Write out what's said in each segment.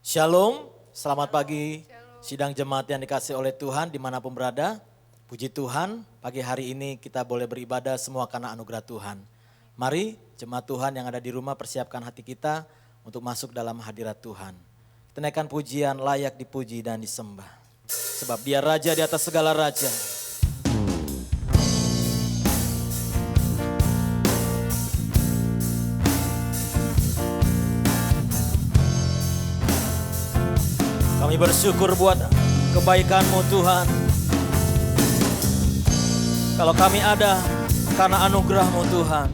Shalom, selamat pagi sidang jemaat yang dikasih oleh Tuhan dimanapun berada. Puji Tuhan, pagi hari ini kita boleh beribadah semua karena anugerah Tuhan. Mari jemaat Tuhan yang ada di rumah persiapkan hati kita untuk masuk dalam hadirat Tuhan. Kita naikkan pujian layak dipuji dan disembah. Sebab Dia Raja di atas segala raja. Kami bersyukur buat kebaikan-Mu Tuhan. Kalau kami ada karena anugerah-Mu Tuhan.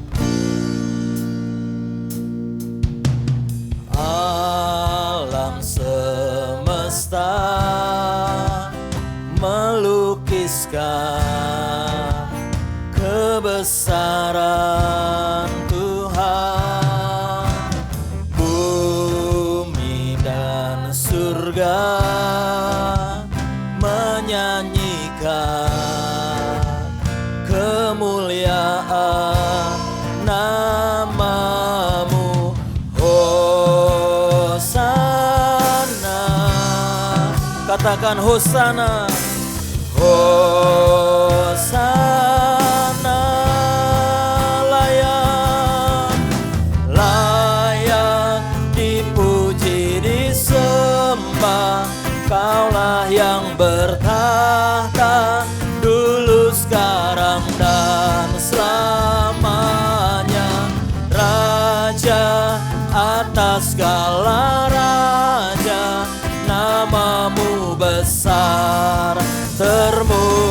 Alam semesta melukiskan kebesaran Tuhan. Bumi dan surga menyanyikan kemuliaan nama-Mu. Hosana, katakan Hosana. Hosana, layak dipuji disembah. Kaulah yang bertahta dulu, sekarang dan selamanya. Raja atas segala raja, nama-Mu besar termulia.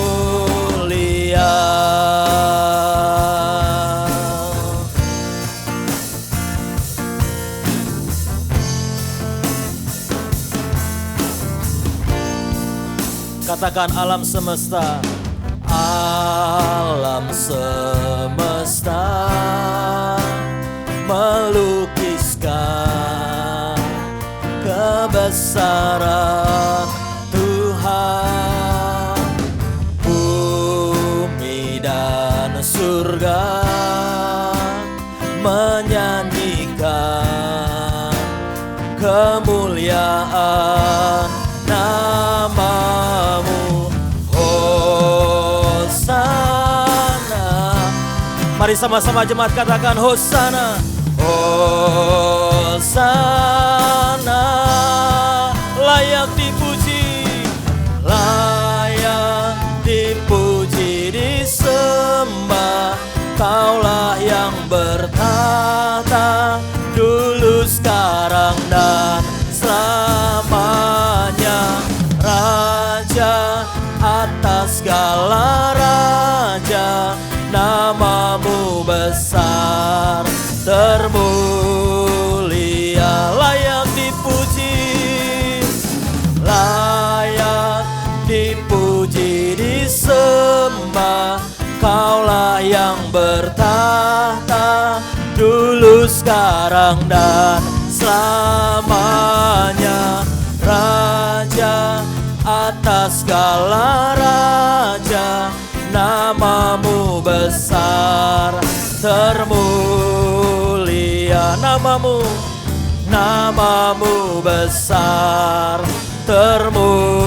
Katakan alam semesta. Alam semesta melukiskan kebesaran Tuhan. Bumi dan surga menyanyikan kemuliaan nama-Mu. Hosana. Mari sama-sama jemaat katakan Hosana. Hosana, layak dipuji, layak dipuji disembah. Kaulah yang bertahta dulu, sekarang dan selamanya. Raja atas segala raja, nama-Mu besar termulia. Layak dipuji, layak dipuji disembah. Kaulah yang bertahta dulu, sekarang dan selamanya. Raja atas segala raja, nama-Mu besar termulia. Nama-Mu besar termulia.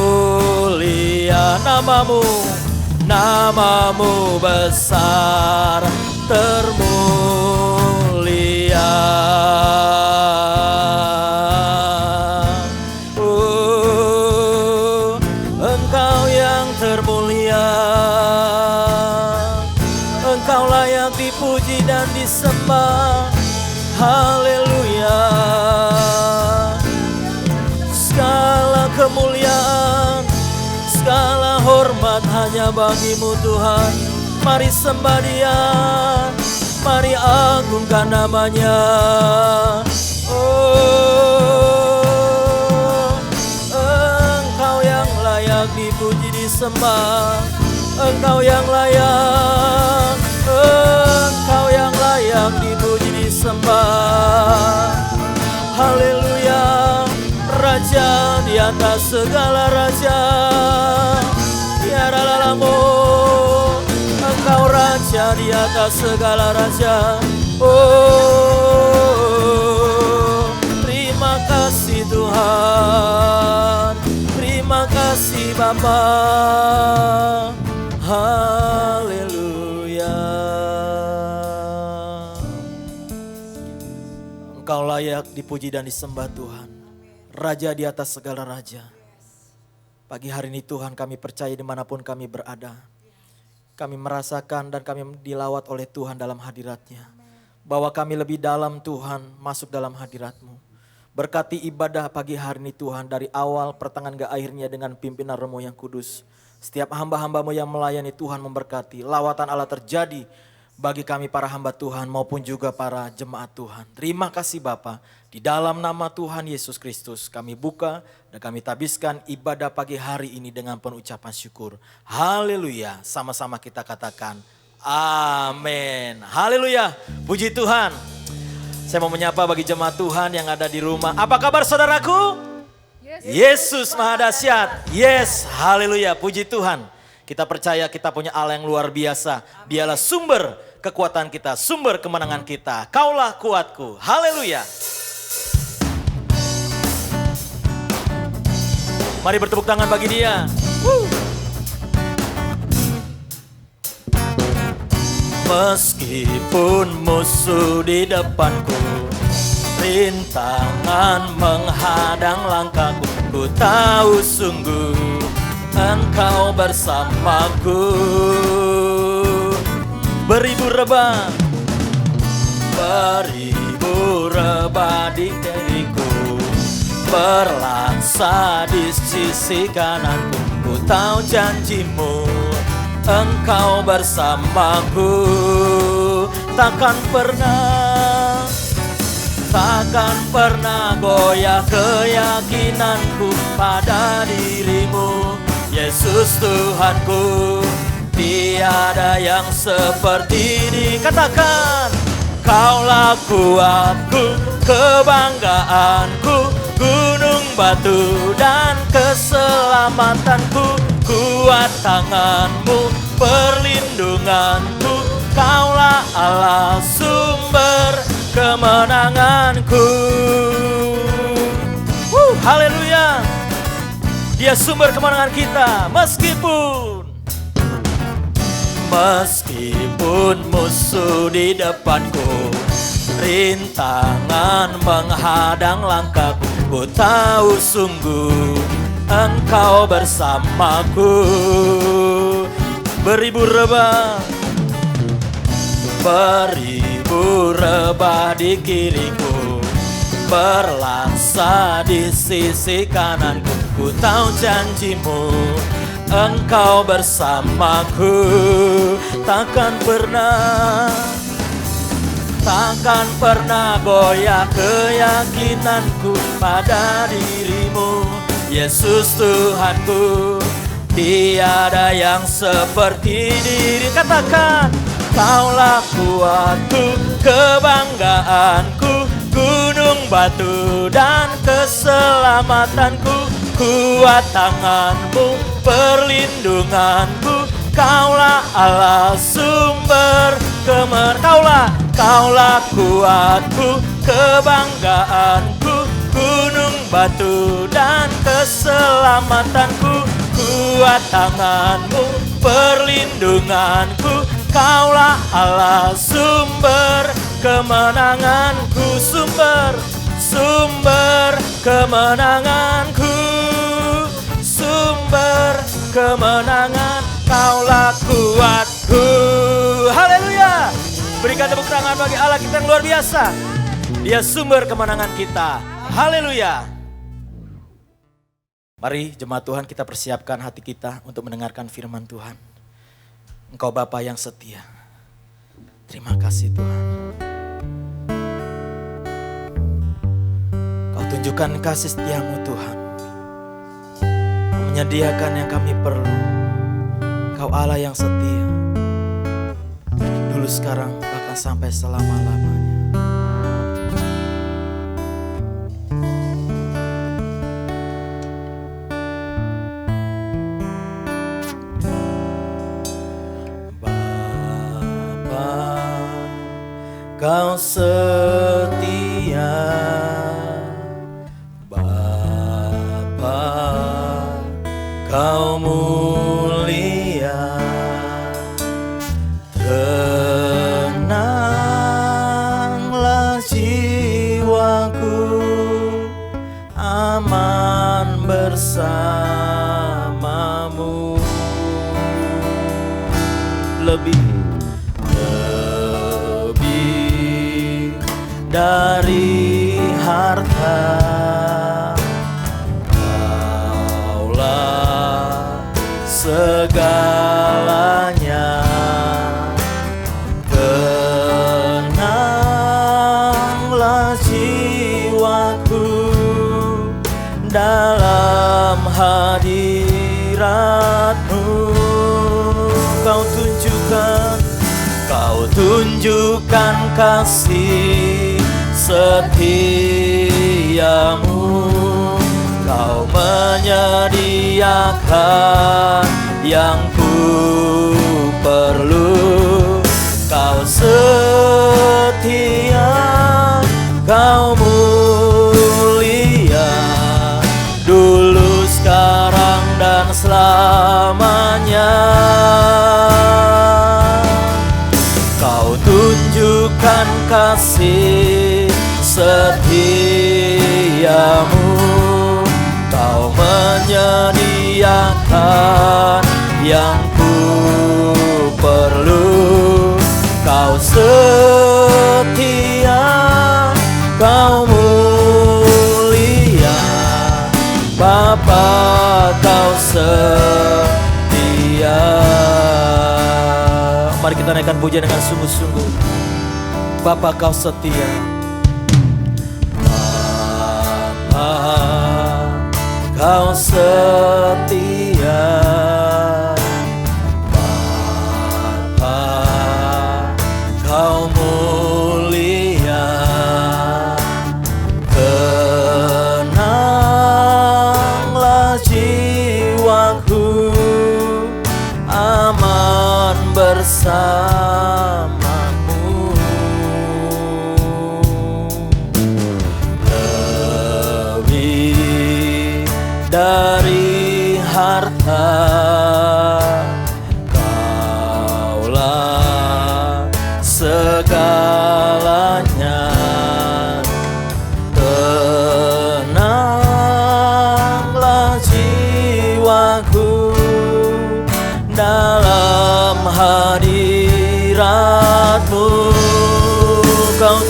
Nama-Mu besar termulia. Engkau yang termulia, Engkau layak dipuji dan disembah. Haleluya. Segala kemuliaan, segala hormat hanya bagi-Mu Tuhan. Mari sembah Dia, mari agungkan nama-Nya. Oh, Engkau yang layak dipuji disembah. Engkau yang layak, Engkau yang layak dipuji disembah. Haleluya. Raja di atas segala raja, tiada lalamu. Engkau raja di atas segala raja. Oh, terima kasih Tuhan. bersama. Haleluya. Engkau layak dipuji dan disembah Tuhan, Raja di atas segala raja. Pagi hari ini Tuhan, kami percaya dimanapun kami berada, kami merasakan dan kami dilawat oleh Tuhan dalam hadirat-Nya. Bahwa kami lebih dalam Tuhan, masuk dalam hadirat-Mu. Berkati ibadah pagi hari ini Tuhan, dari awal pertengahan ke akhirnya dengan pimpinan Roh-Mu yang kudus. Setiap hamba-hamba-Mu yang melayani Tuhan memberkati. Lawatan Allah terjadi bagi kami para hamba Tuhan maupun juga para jemaat Tuhan. Terima kasih Bapa. Di dalam nama Tuhan Yesus Kristus kami buka dan kami tabiskan ibadah pagi hari ini dengan penuh ucapan syukur. Haleluya. Sama-sama kita katakan amin. Haleluya. Puji Tuhan. Saya mau menyapa bagi jemaat Tuhan yang ada di rumah. Apa kabar saudaraku? Yesus Maha Dahsyat. Yes, haleluya. Puji Tuhan. Kita percaya kita punya Allah yang luar biasa. Dialah sumber kekuatan kita, sumber kemenangan kita. Kaulah kuatku. Haleluya. Mari bertepuk tangan bagi Dia. Meskipun musuh di depanku, rintangan menghadang langkahku, ku tahu sungguh Engkau bersamaku. Beribu rebah di diriku, berlaksa di sisi kananku. Ku tahu janji-Mu, Engkau bersamaku. Takkan pernah goyah keyakinanku pada diri-Mu, Yesus Tuhanku. Tiada yang seperti dikatakan. Kaulah kuatku, kebanggaanku, gunung batu dan keselamatanku. Kuat tangan-Mu, perlindunganku, Kaulah Allah sumber kemenanganku. Haleluya. Dia sumber kemenangan kita. Meskipun musuh di depanku, rintangan menghadang langkahku, ku tahu sungguh Engkau bersamaku. Beribu rebah di kiriku, berlaksa di sisi kananku. Ku tahu janji-Mu, Engkau bersamaku. Takkan pernah goyah keyakinanku pada diri-Mu, Yesus Tuhanku. Tiada yang seperti diri. Katakan, Kaulah kuatku, kebanggaanku, gunung batu dan keselamatanku. Kuat tangan-Mu, perlindunganku, Kaulah Allah sumber kemenangan. Kaulah kuatku, kebanggaanku, gunung batu dan keselamatanku. Kuat tangan-Mu, perlindunganku, Kaulah Allah sumber kemenanganku. Sumber kemenanganku, sumber kemenangan. Kaulah kuatku. Haleluya. Berikan tepuk tangan bagi Allah kita yang luar biasa. Dia sumber kemenangan kita. Haleluya. Mari jemaat Tuhan, kita persiapkan hati kita untuk mendengarkan firman Tuhan. Engkau Bapa yang setia. Terima kasih Tuhan. Kau tunjukkan kasih setia-Mu Tuhan. Menyediakan yang kami perlu. Kau Allah yang setia. Dulu, sekarang, bahkan sampai selama-lamanya. Kau setia, Bapa, Kau bersamamu. Lebih dari harta, Kaulah segalanya. Tenanglah jiwaku dalam hadirat-Mu. Kau tunjukkan kasih setiamu. Kau menyediakan yang ku perlu. Kau setia, Kau mulia, dulu, sekarang, dan selamanya. Kau tunjukkan kasih setiamu. Kau menyediakan yang ku perlu. Kau setia, Kau mulia, Bapa, Kau setia. Mari kita naikkan pujian dengan sungguh-sungguh. Bapa, Kau setia. Bapa, Kau setia. Bapa, Kau mulia. Tenanglah jiwaku, aman bersamamu. Lebih dari harta, Kaulah segalanya. Tenanglah jiwaku dalam hadirat-Mu. Kau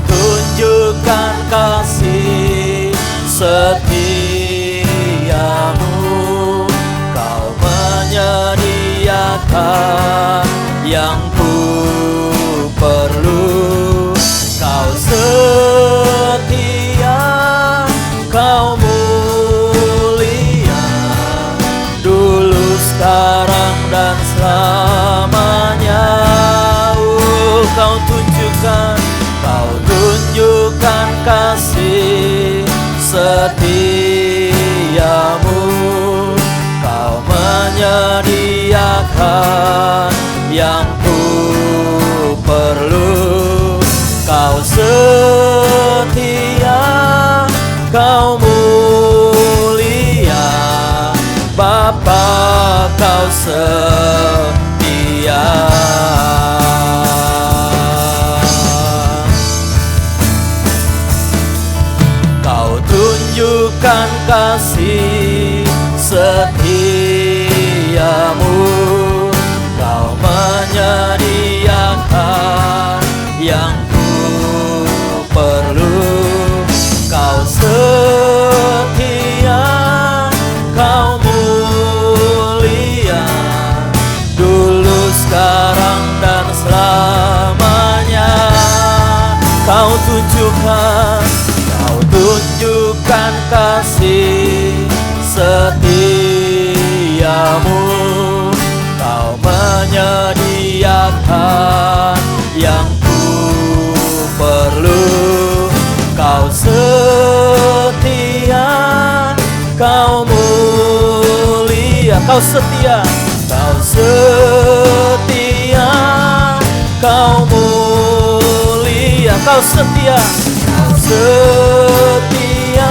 tunjukkan kasih setiamu. Kau menyediakan yang ku perlu. Kau setia, Kau mulia, dulu, sekarang, dan selamanya. Kau tunjukkan kasih setiamu. Kau menyediakan yang ku perlu. Kau setia, Kau mulia, Bapa, Kau setia. Kau tunjukkan kasih setiamu. Kau menyediakan yang ku perlu. Kau setia, Kau mulia, dulu, sekarang, dan selamanya. Kau tunjukkan kasih setiamu. Kau menyediakan yang ku perlu. Kau setia, Kau mulia. Kau setia, Kau setia, Kau mulia. Kau setia, Kau setia,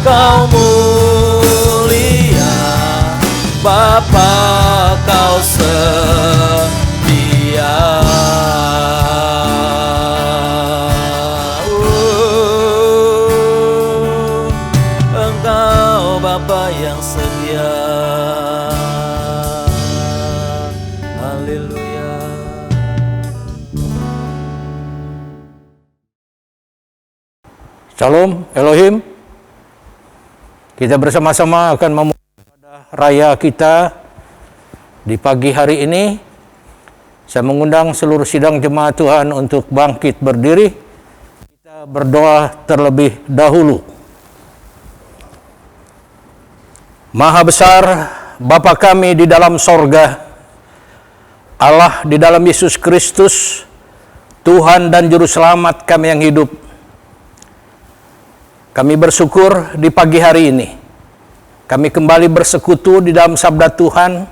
Kau mulia, Bapa, Kau setia. yang setia. Haleluya. Shalom Elohim. Kita bersama-sama akan memulai ibadah raya kita di pagi hari ini. Saya mengundang seluruh sidang jemaat Tuhan untuk bangkit berdiri. Kita berdoa terlebih dahulu. Maha besar Bapa kami di dalam sorga, Allah di dalam Yesus Kristus, Tuhan dan Juru Selamat kami yang hidup. Kami bersyukur di pagi hari ini. Kami kembali bersekutu di dalam sabda Tuhan.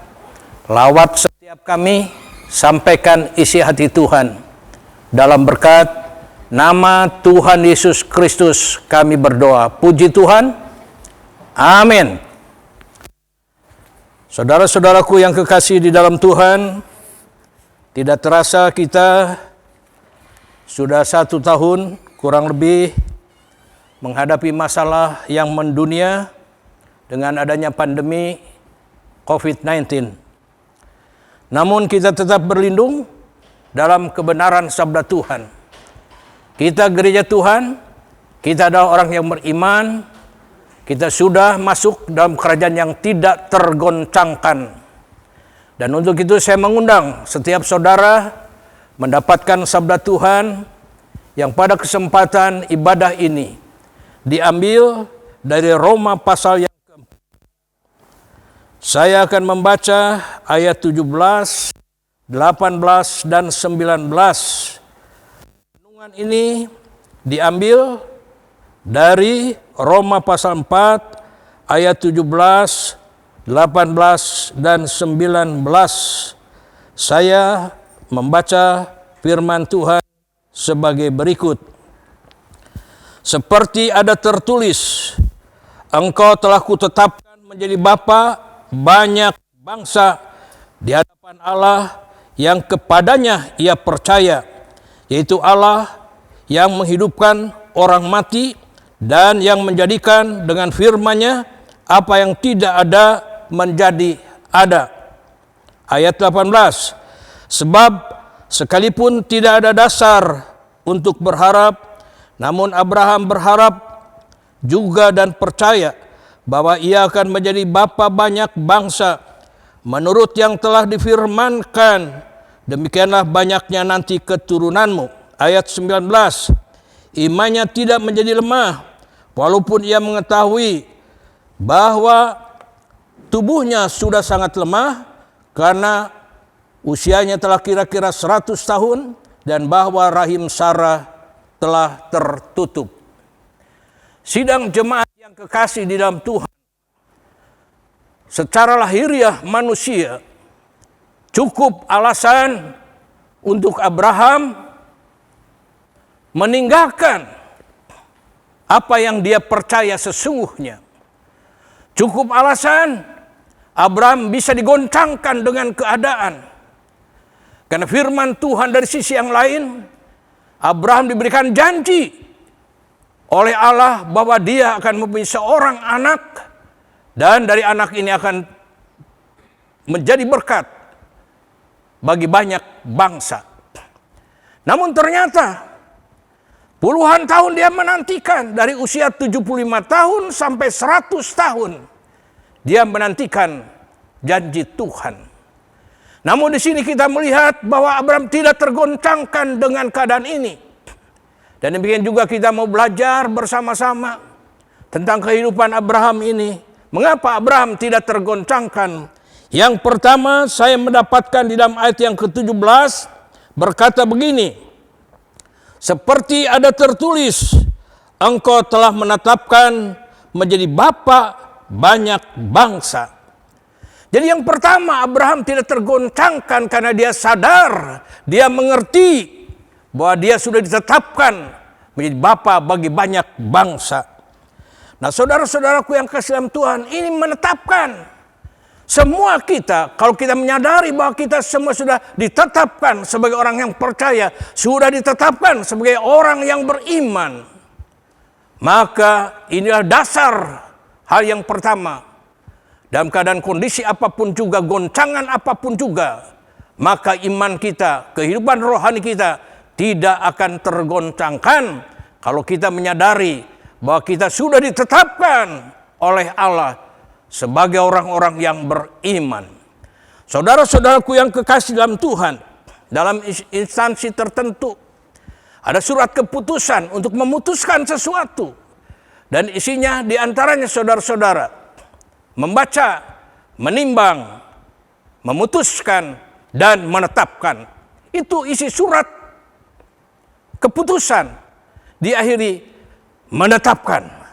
Lawat setiap kami, sampaikan isi hati Tuhan. Dalam berkat nama Tuhan Yesus Kristus kami berdoa. Puji Tuhan. Amin. Saudara-saudaraku yang kekasih di dalam Tuhan, tidak terasa kita sudah 1 tahun kurang lebih menghadapi masalah yang mendunia dengan adanya pandemi COVID-19. Namun kita tetap berlindung dalam kebenaran sabda Tuhan. Kita gereja Tuhan, kita adalah orang yang beriman, kita sudah masuk dalam kerajaan yang tidak tergoncangkan. Dan untuk itu saya mengundang setiap saudara mendapatkan sabda Tuhan yang pada kesempatan ibadah ini diambil dari Roma pasal yang ke-4. Saya akan membaca ayat 17, 18, dan 19. Renungan ini diambil dari Roma pasal 4, ayat 17, 18, dan 19. Saya membaca firman Tuhan sebagai berikut. Seperti ada tertulis, engkau telah kutetapkan menjadi bapa banyak bangsa di hadapan Allah yang kepadanya ia percaya, yaitu Allah yang menghidupkan orang mati dan yang menjadikan dengan firman-Nya apa yang tidak ada menjadi ada. Ayat 18, sebab sekalipun tidak ada dasar untuk berharap, namun Abraham berharap juga dan percaya bahwa ia akan menjadi bapa banyak bangsa menurut yang telah difirmankan, demikianlah banyaknya nanti keturunanmu. Ayat 19, imannya tidak menjadi lemah walaupun ia mengetahui bahwa tubuhnya sudah sangat lemah karena usianya telah kira-kira 100 tahun dan bahwa rahim Sarah telah tertutup. Sidang jemaat yang kekasih di dalam Tuhan, secara lahiriah manusia cukup alasan untuk Abraham meninggalkan apa yang dia percaya sesungguhnya. Cukup alasan Abraham bisa digoncangkan dengan keadaan. Karena firman Tuhan dari sisi yang lain, Abraham diberikan janji oleh Allah bahwa dia akan mempunyai seorang anak dan dari anak ini akan menjadi berkat bagi banyak bangsa. Namun ternyata puluhan tahun dia menantikan, dari usia 75 tahun sampai 100 tahun dia menantikan janji Tuhan. Namun di sini kita melihat bahwa Abraham tidak tergoncangkan dengan keadaan ini. Dan demikian juga kita mau belajar bersama-sama tentang kehidupan Abraham ini. Mengapa Abraham tidak tergoncangkan? Yang pertama saya mendapatkan di dalam ayat yang ke-17 berkata begini, seperti ada tertulis, engkau telah menetapkan menjadi bapa banyak bangsa. Jadi yang pertama, Abraham tidak tergoncangkan karena dia sadar, dia mengerti bahwa dia sudah ditetapkan menjadi bapa bagi banyak bangsa. Nah, saudara-saudaraku yang kasih dalam Tuhan, ini menetapkan semua kita, kalau kita menyadari bahwa kita semua sudah ditetapkan sebagai orang yang percaya, sudah ditetapkan sebagai orang yang beriman, maka inilah dasar hal yang pertama. dalam keadaan kondisi apapun juga, goncangan apapun juga, maka iman kita, kehidupan rohani kita tidak akan tergoncangkan kalau kita menyadari bahwa kita sudah ditetapkan oleh Allah sebagai orang-orang yang beriman. Saudara-saudaraku yang kekasih dalam Tuhan, dalam instansi tertentu ada surat keputusan untuk memutuskan sesuatu, dan isinya diantaranya saudara-saudara membaca, menimbang, memutuskan, dan menetapkan. Itu isi surat keputusan, diakhiri menetapkan.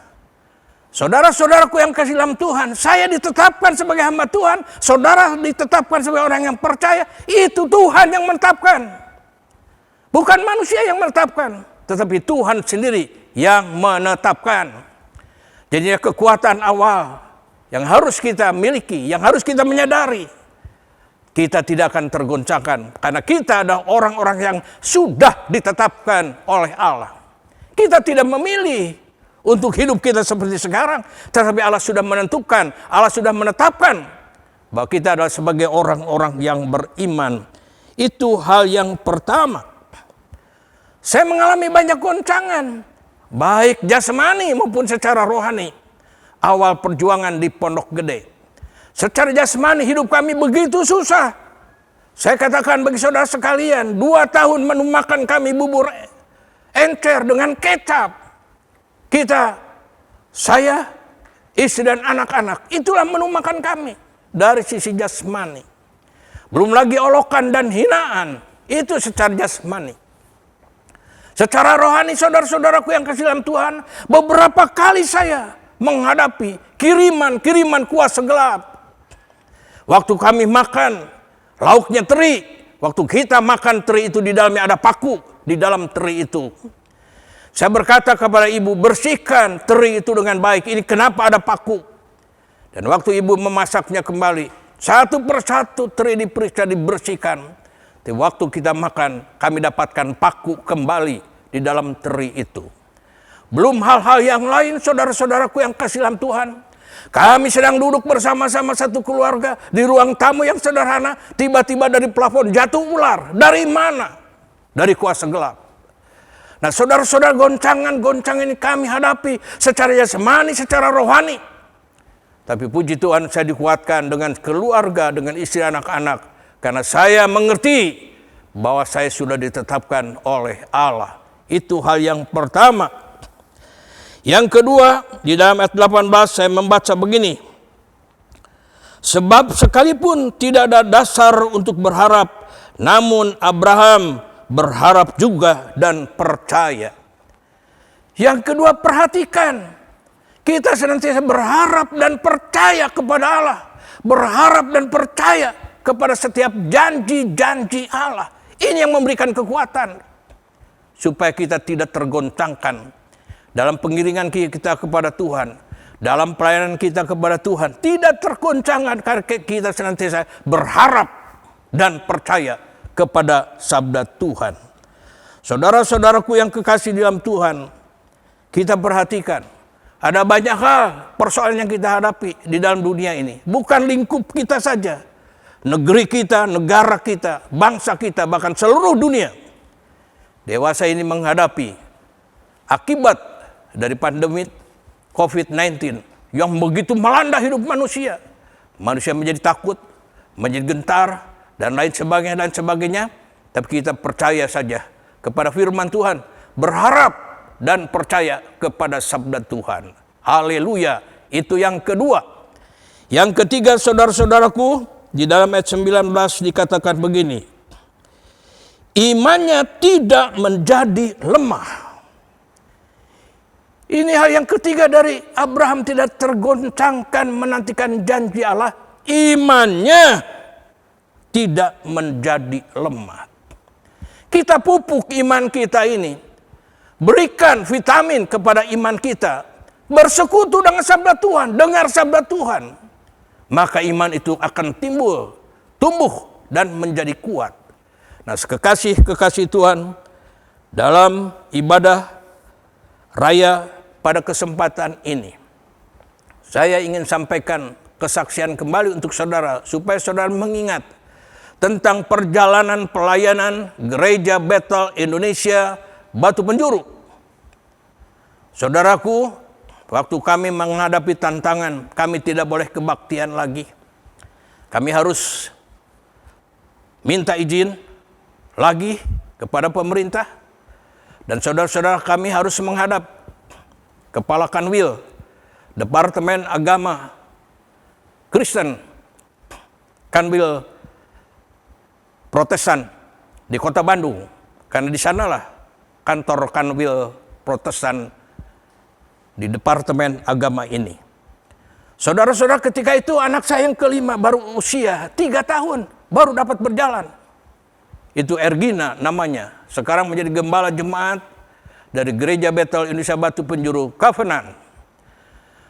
Saudara-saudaraku yang kasih dalam Tuhan, saya ditetapkan sebagai hamba Tuhan, saudara ditetapkan sebagai orang yang percaya, itu Tuhan yang menetapkan. Bukan manusia yang menetapkan, tetapi Tuhan sendiri yang menetapkan. Jadi kekuatan awal yang harus kita miliki, yang harus kita menyadari, kita tidak akan tergoncangkan karena kita adalah orang-orang yang sudah ditetapkan oleh Allah. Kita tidak memilih untuk hidup kita seperti sekarang, tetapi Allah sudah menentukan, Allah sudah menetapkan bahwa kita adalah sebagai orang-orang yang beriman. Itu hal yang pertama. Saya mengalami banyak goncangan, baik jasmani maupun secara rohani. Awal perjuangan di Pondok Gede, secara jasmani hidup kami begitu susah. Saya katakan bagi saudara sekalian, 2 tahun menu makan kami bubur encer dengan kecap. Saya, istri dan anak-anak, itulah menu makan kami dari sisi jasmani. Belum lagi olokan dan hinaan, itu secara jasmani. Secara rohani saudara-saudaraku yang kasih dalam Tuhan, beberapa kali saya menghadapi kiriman kuasa gelap. Waktu kami makan, lauknya teri. Waktu kita makan teri itu di dalamnya ada paku. Di dalam teri itu. Saya berkata kepada ibu, bersihkan teri itu dengan baik. Ini kenapa ada paku? Dan waktu ibu memasaknya kembali, satu persatu teri diperiksa, dibersihkan. Di waktu kita makan, kami dapatkan paku kembali di dalam teri itu. Belum hal-hal yang lain, saudara-saudaraku yang kasih dalam Tuhan. Kami sedang duduk bersama-sama satu keluarga di ruang tamu yang sederhana. Tiba-tiba dari plafon jatuh ular. Dari mana? Dari kuasa gelap. Nah saudara-saudara, goncangan ini kami hadapi secara jasmani, secara rohani. Tapi puji Tuhan saya dikuatkan dengan keluarga, dengan istri anak-anak. Karena saya mengerti bahwa saya sudah ditetapkan oleh Allah. Itu hal yang pertama. Yang kedua, di dalam ayat 18 saya membaca begini. Sebab sekalipun tidak ada dasar untuk berharap, namun Abraham berharap juga dan percaya. Yang kedua, perhatikan. Kita senantiasa berharap dan percaya kepada Allah. Berharap dan percaya kepada setiap janji-janji Allah. Ini yang memberikan kekuatan. Supaya kita tidak tergoncangkan dalam pengiringan kita kepada Tuhan. Dalam pelayanan kita kepada Tuhan. Tidak tergoncangkan karena kita senantiasa berharap dan percaya kepada sabda Tuhan. Saudara-saudaraku yang kekasih dalam Tuhan. Kita perhatikan. Ada banyak hal persoalan yang kita hadapi di dalam dunia ini. Bukan lingkup kita saja. Negeri kita, negara kita, bangsa kita, bahkan seluruh dunia. Dewasa ini menghadapi akibat dari pandemi COVID-19 yang begitu melanda hidup manusia. Manusia menjadi takut, menjadi gentar, dan lain sebagainya. Tapi kita percaya saja kepada firman Tuhan. Berharap dan percaya kepada sabda Tuhan. Haleluya. Itu yang kedua. Yang ketiga, saudara-saudaraku, di dalam ayat 19 dikatakan begini. Imannya tidak menjadi lemah. Ini hal yang ketiga dari Abraham, tidak tergoncangkan menantikan janji Allah. Imannya tidak menjadi lemah. Kita pupuk iman kita ini. Berikan vitamin kepada iman kita. Bersekutu dengan sabda Tuhan. Dengar sabda Tuhan. Maka iman itu akan timbul, tumbuh, dan menjadi kuat. Nah, kekasih Tuhan, dalam ibadah raya pada kesempatan ini, saya ingin sampaikan kesaksian kembali untuk saudara, supaya saudara mengingat tentang perjalanan pelayanan Gereja Bethel Indonesia Batu Penjuru. Saudaraku, waktu kami menghadapi tantangan, kami tidak boleh kebaktian lagi. Kami harus minta izin lagi kepada pemerintah. Dan saudara-saudara kami harus menghadap Kepala Kanwil, Departemen Agama Kristen, Kanwil Protestan di Kota Bandung. Karena di sanalah kantor Kanwil Protestan di Departemen Agama ini. Saudara-saudara, ketika itu anak saya yang kelima baru usia 3 tahun, baru dapat berjalan. Itu Ergina namanya. Sekarang menjadi gembala jemaat dari Gereja Bethel Indonesia Batu Penjuru Covenant.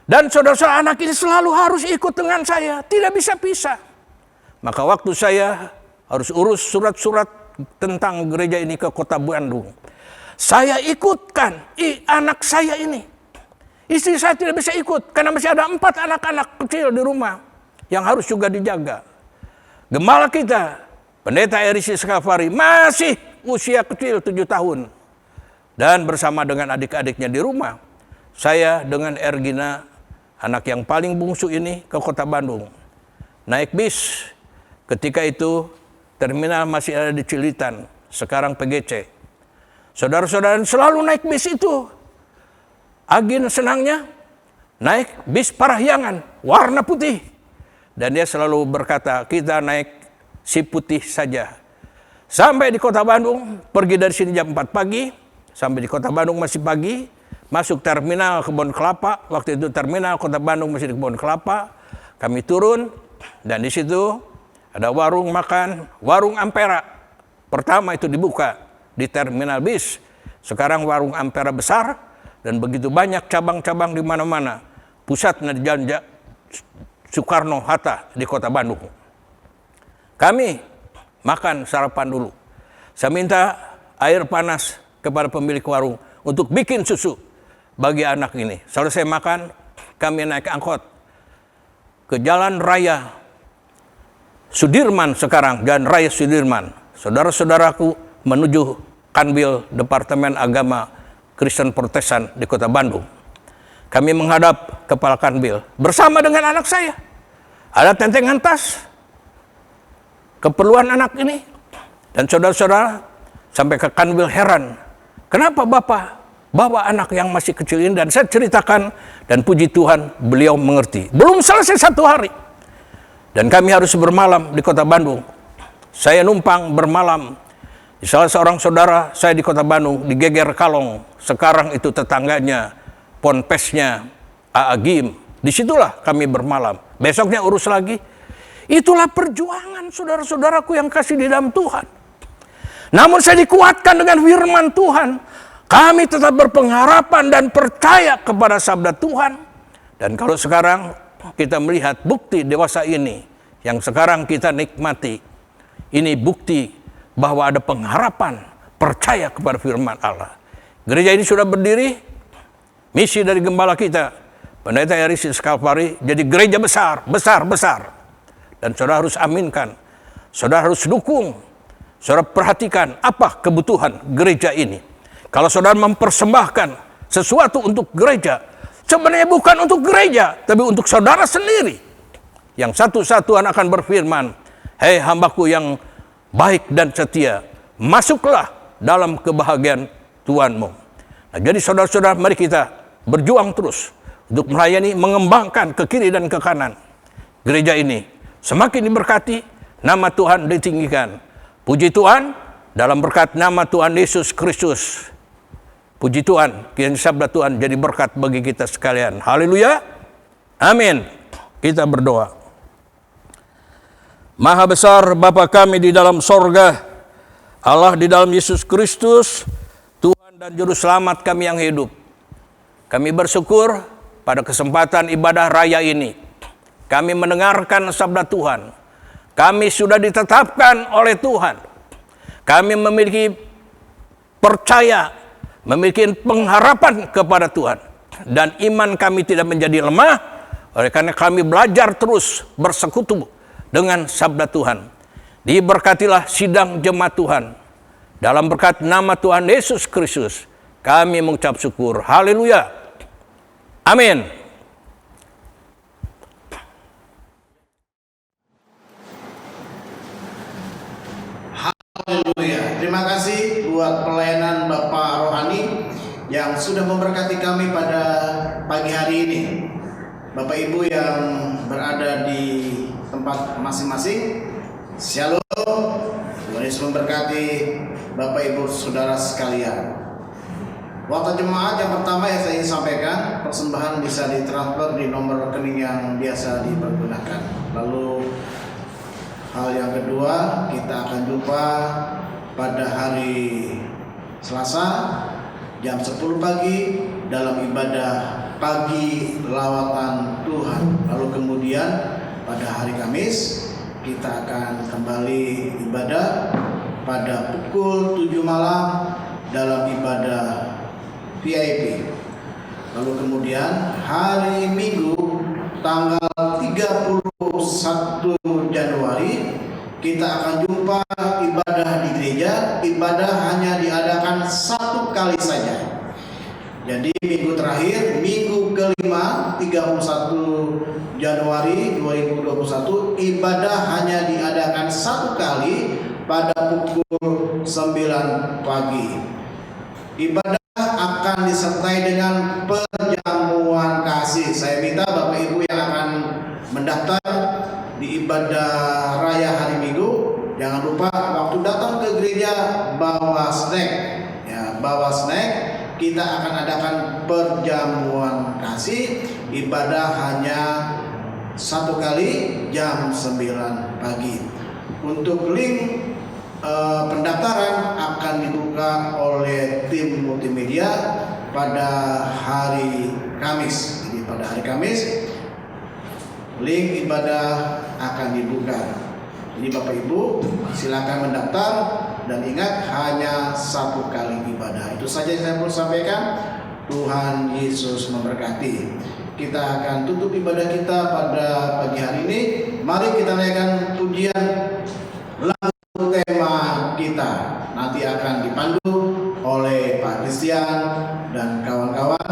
Dan saudara-saudara, anak ini selalu harus ikut dengan saya, tidak bisa pisah. Maka waktu saya harus urus surat-surat tentang gereja ini ke Kota Bandung, saya ikutkan anak saya ini. Istri saya tidak bisa ikut karena masih ada 4 anak-anak kecil di rumah yang harus juga dijaga. Gembala kita, Pendeta Erisi Skafari, masih usia kecil 7 tahun. Dan bersama dengan adik-adiknya di rumah, saya dengan Ergina, anak yang paling bungsu ini, ke Kota Bandung. Naik bis, ketika itu terminal masih ada di Cilitan, sekarang PGC. Saudara-saudara selalu naik bis itu. Agin senangnya naik bis Parahyangan, warna putih. Dan dia selalu berkata, kita naik si putih saja. Sampai di Kota Bandung, pergi dari sini jam 4 pagi, sampai di Kota Bandung masih pagi, masuk terminal Kebon Kelapa. Waktu itu terminal Kota Bandung masih di Kebon Kelapa. Kami turun, dan di situ ada warung makan, warung Ampera. Pertama itu dibuka di terminal bis. Sekarang warung Ampera besar, dan begitu banyak cabang-cabang di mana-mana. Pusatnya di Jalan Soekarno-Hatta di Kota Bandung. Kami makan sarapan dulu. Saya minta air panas kepada pemilik warung untuk bikin susu bagi anak ini. Setelah saya makan, kami naik angkot ke Jalan Raya Sudirman sekarang, Jalan Raya Sudirman. Saudara-saudaraku menuju Kanwil Departemen Agama Kristen Protestan di Kota Bandung. Kami menghadap Kepala Kanwil bersama dengan anak saya. Ada tentengan tas, keperluan anak ini. Dan saudara-saudara sampai ke Kanwil heran. Kenapa Bapak bawa anak yang masih kecil ini? Dan saya ceritakan, dan puji Tuhan beliau mengerti. Belum selesai 1 hari. Dan kami harus bermalam di Kota Bandung. Saya numpang bermalam di salah seorang saudara saya di Kota Bandung, di Geger Kalong. Sekarang itu tetangganya, ponpesnya Aagim. Disitulah kami bermalam. Besoknya urus lagi. Itulah perjuangan saudara-saudaraku yang kasih di dalam Tuhan. Namun saya dikuatkan dengan firman Tuhan. Kami tetap berpengharapan dan percaya kepada sabda Tuhan. Dan kalau sekarang kita melihat bukti dewasa ini, yang sekarang kita nikmati, ini bukti bahwa ada pengharapan, percaya kepada firman Allah. Gereja ini sudah berdiri, misi dari gembala kita, Pendeta Erisi Skafari, jadi gereja besar. Dan saudara harus aminkan, saudara harus dukung, saudara perhatikan apa kebutuhan gereja ini. Kalau saudara mempersembahkan sesuatu untuk gereja, sebenarnya bukan untuk gereja, tapi untuk saudara sendiri. Yang satu-satuan akan berfirman, hei hambaku yang baik dan setia, masuklah dalam kebahagiaan Tuhanmu. Nah, jadi saudara-saudara, mari kita berjuang terus untuk melayani, mengembangkan ke kiri dan ke kanan. Gereja ini semakin diberkati, nama Tuhan ditinggikan. Puji Tuhan, dalam berkat nama Tuhan Yesus Kristus. Puji Tuhan, kiranya sabda Tuhan jadi berkat bagi kita sekalian. Haleluya. Amin. Kita berdoa. Maha besar Bapa kami di dalam sorga, Allah di dalam Yesus Kristus, Tuhan dan Juru Selamat kami yang hidup. Kami bersyukur pada kesempatan ibadah raya ini. Kami mendengarkan sabda Tuhan. Kami sudah ditetapkan oleh Tuhan. Kami memiliki percaya, memiliki pengharapan kepada Tuhan. Dan iman kami tidak menjadi lemah, Oleh karena kami belajar terus bersekutu dengan sabda Tuhan. Diberkatilah sidang jemaat Tuhan. Dalam berkat nama Tuhan Yesus Kristus, kami mengucap syukur. Haleluya. Amin. Haleluya. Terima kasih buat pelayanan Bapak Rohani yang sudah memberkati kami pada pagi hari ini. Bapak Ibu yang berada di tempat masing-masing, Shalom. Tuhan Yesus memberkati Bapak Ibu Saudara sekalian. Waktu jemaat yang pertama yang saya ingin sampaikan, persembahan bisa ditransfer di nomor rekening yang biasa dipergunakan. Lalu hal yang kedua, kita akan jumpa pada hari Selasa jam 10 pagi dalam ibadah pagi lawatan Tuhan. Lalu kemudian pada hari Kamis kita akan kembali ibadah pada pukul 7 malam dalam ibadah VIP. Lalu kemudian hari Minggu tanggal 31 Januari kita akan jumpa ibadah di gereja. Ibadah hanya diadakan satu kali saja. Jadi minggu terakhir, minggu kelima 31 Januari 2021, ibadah hanya diadakan satu kali pada pukul 9 pagi. Ibadah akan disertai dengan perjamuan kasih. Saya minta Bapak Ibu yang akan mendaftar di ibadah raya hari Minggu, jangan lupa waktu datang ke gereja bawa snack. Ya, bawa snack. Kita akan adakan perjamuan kasih. Ibadah hanya satu kali jam 9 pagi. Untuk link pendaftaran akan dibuka oleh tim multimedia pada hari Kamis. Jadi pada hari Kamis link ibadah akan dibuka. Jadi Bapak Ibu silakan mendaftar dan ingat hanya satu kali ibadah. Itu saja yang saya mau sampaikan. Tuhan Yesus memberkati. Kita akan tutup ibadah kita pada pagi hari ini. Mari kita naikkan pujian lagu tema kita. Nanti akan dipandu oleh Pak Christian dan kawan-kawan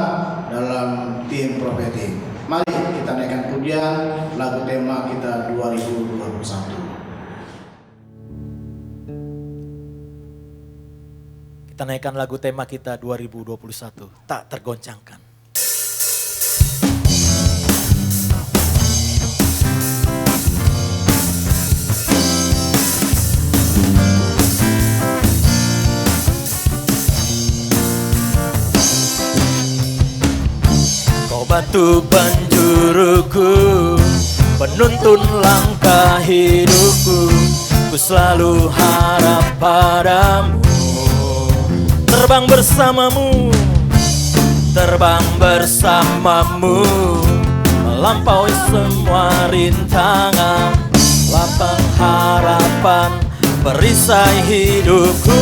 dalam tim prophetic. Mari kita naikkan pujian lagu tema kita 2021. Kita naikkan lagu tema kita 2021, tak tergoncangkan. Kau batu penjuruku, penuntun langkah hidupku, ku selalu harap padamu. Terbang bersamamu, terbang bersamamu, melampaui semua rintangan, lapang harapan, perisai hidupku.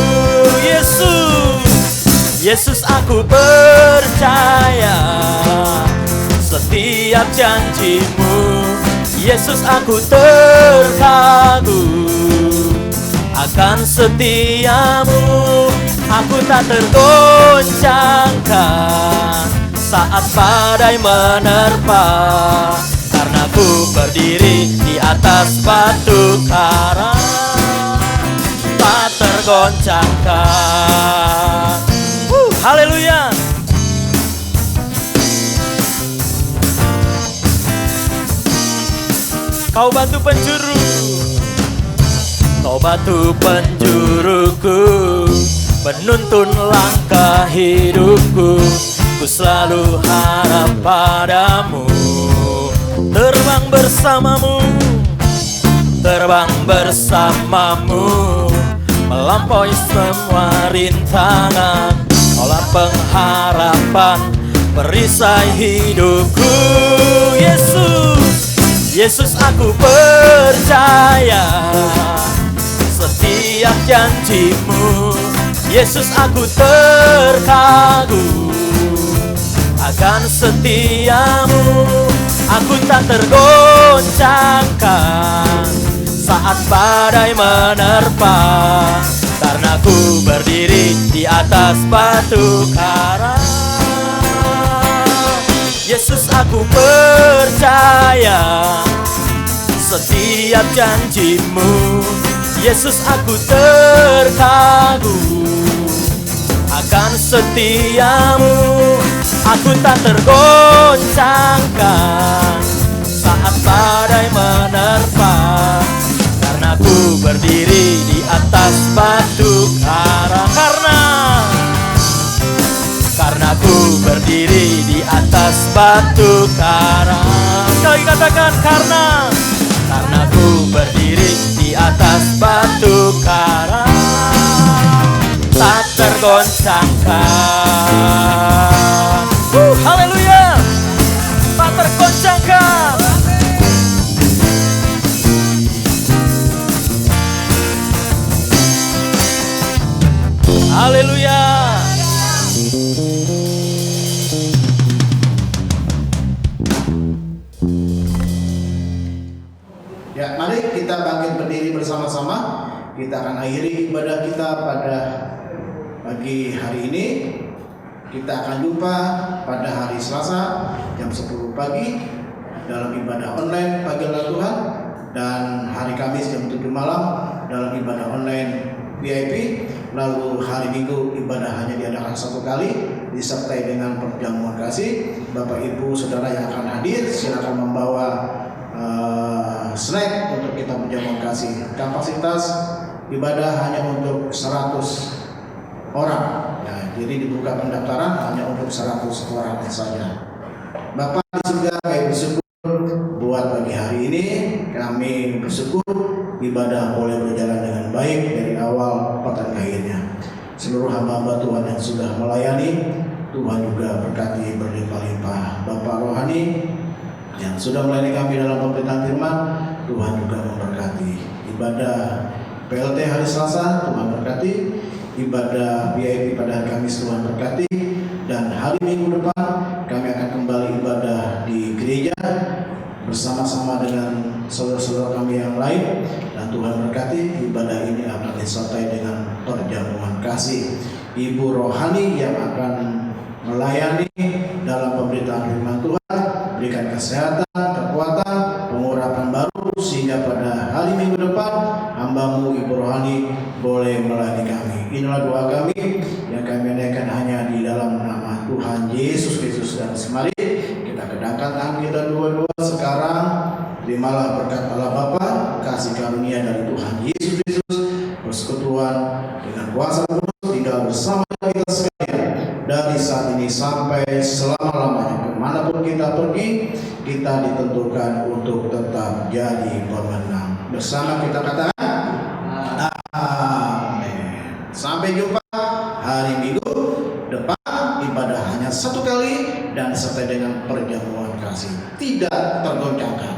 Yesus, Yesus aku percaya setiap janjimu. Yesus aku terkagum akan setiamu. Aku tak tergoncangkan saat badai menerpa, karena ku berdiri di atas batu karang, tak tergoncangkan. Haleluya. Kau batu penjuru, kau batu penjuruku, penuntun langkah hidupku, ku selalu harap padamu. Terbang bersamamu, terbang bersamamu, melampaui semua rintangan, olah pengharapan, perisai hidupku. Yesus, Yesus aku percaya setiap janjimu. Yesus aku terkagum akan setiamu. Aku tak tergoncangkan saat badai menerpa, karena ku berdiri di atas batu karang. Yesus, aku percaya setiap janjimu. Yesus, aku terkagum akan setiamu. Aku tak tergoncangkan saat badai menerpa, karena ku berdiri di atas batu karang. Karena ku berdiri di atas batu karang. Sekali katakan, karena ku berdiri di atas batu karang, tak tergoncangkan. Haleluya, tak tergoncangkan. Haleluya. Ya, mari kita bangkit berdiri bersama-sama. Kita akan akhiri ibadah kita pada pagi hari ini. Kita akan jumpa pada hari Selasa jam 10 pagi dalam ibadah online Pagelaran Tuhan, dan hari Kamis jam 7 malam dalam ibadah online VIP. Lalu hari Minggu ibadah hanya diadakan satu kali disertai dengan perjamuan kasih. Bapak Ibu Saudara yang akan hadir silakan membawa snack untuk kita berjamuan kasih. Kapasitas ibadah hanya untuk 100 orang. Ya, jadi dibuka pendaftaran hanya untuk 100 orang saja. Bapak di surga, kami bersyukur buat pagi hari ini. Kami bersyukur ibadah boleh berjalan dengan baik dari awal sampai akhirnya. Seluruh hamba-hamba Tuhan yang sudah melayani, Tuhan juga berkati berlimpah-limpah. Bapak rohani yang sudah melayani kami dalam pemberitaan firman, Tuhan juga memberkati. Ibadah PLT hari Selasa, Tuhan berkati. Ibadah VIP pada hari Kamis, Tuhan berkati. Dan hari Minggu depan kami akan kembali ibadah di gereja bersama-sama dengan saudara-saudara kami yang lain. Dan Tuhan berkati, ibadah ini akan disertai dengan perjamuan kasih. Ibu rohani yang akan melayani dalam pemberitaan firman Tuhan, berikan kesehatan, kekuatan, pengurapan baru, sehingga pada hari Minggu depan hamba-Mu Ibu rohani boleh melayani kami. Inilah doa kami yang kami naikkan hanya di dalam nama Tuhan Yesus Kristus. Dan semari kita kedangkan tangan kita dua-dua sekarang. Terimalah berkat Allah Bapa, kasih karunia dari Tuhan Yesus Kristus, persekutuan dengan kuasa Roh Kudus tinggal bersama kita sekalian dari saat ini sampai selama-lamanya. Kemanapun kita pergi, kita ditentukan untuk tetap jadi pemenang. Bersama kita katakan amin. Sampai jumpa hari Minggu depan. Ibadah hanya satu kali dan disertai dengan perjamuan kasih, tidak tergoncangkan.